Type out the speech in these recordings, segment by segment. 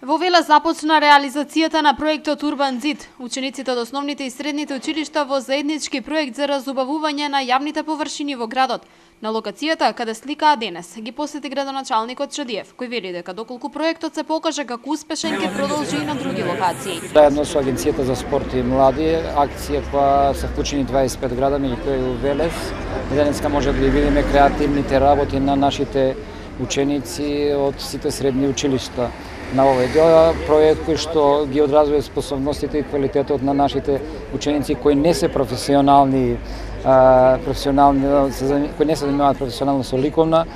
Во Велес започна реализацијата на проектот Урбан зид. Учениците од основните и средните училишта во заеднички проект за разубавување на јавните површини во градот. На локацијата каде сликаа денес ги посети градоначалникот Шадиев, кој вели дека доколку проектот се покаже како успешен ќе продолжи и на други локации. Заедно со Агенцијата за спорт и млади, акција која се вклучени 25 града, меѓу кои у Велес. Денеска може да ги видиме креативните работи на нашите ученици од сите средни училишта. На овој проект кој што ги одразува способностите и квалитетот на нашите ученици кои не се професионални, кои не се занимаваат професионално со ликовна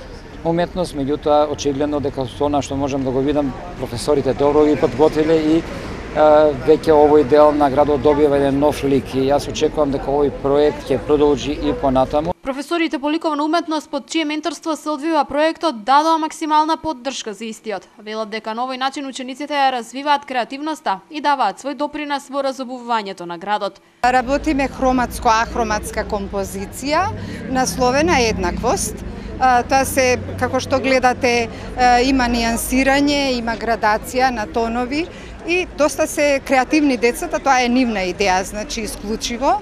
уметност, меѓутоа очигледно дека со она што можам да го видам, професорите добро ги подготвиле и веќе овој дел на градот добива еден нов лик и јас очекувам дека овој проект ќе продолжи и понатаму. Професорите по ликовна уметност под чие менторство се одвива проектот дадоа максимална поддршка за истиот. Велат дека на овој начин учениците ја развиваат креативноста и даваат свој допринос во разубавувањето на градот. Работиме хроматско-ахроматска композиција, насловена Еднаквост. Тоа се, како што гледате, има нијансирање, има градација на тонови и доста се креативни децата, тоа е нивна идеја, значи исклучиво,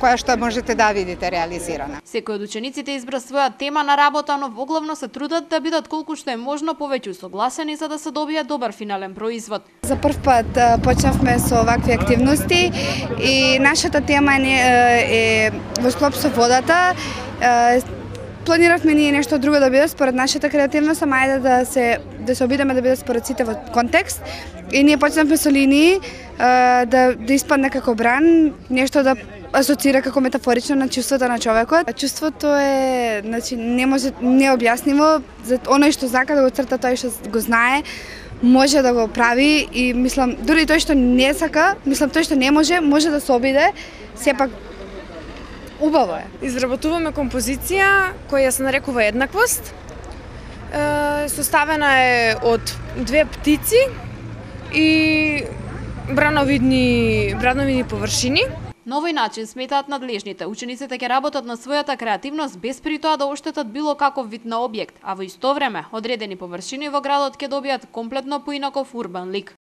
која што можете да видите реализирана. Секој од учениците избра своја тема на работа, но воглавно се трудат да бидат колку што е можно повеќе усогласени за да се добие добар финален производ. За прв пат почнавме со овакви активности и нашата тема е во склоп со водата. Планиравме ние нешто друго да биде според нашата креативност, ама ајде да се обидеме да биде според сите во контекст. И ние почнавме со линии да испадне како бран, нешто да асоцира како метафорично на чувството на човекот. Чувството е, значи, не може необјаснимо, за оној што сака да го црта, тој што го знае, може да го прави и мислам дури тој што не сака, мислам тој што не може да се обиде, сепак убаво е. Изработуваме композиција која се нарекува Еднаквост. Составена е од две птици и брановидни површини. На овој начин сметаат надлежните. Учениците ќе работат на својата креативност без при тоа да оштетат било каков вид на објект, а во исто време одредени површини во градот ќе добијат комплетно поинаков урбан лик.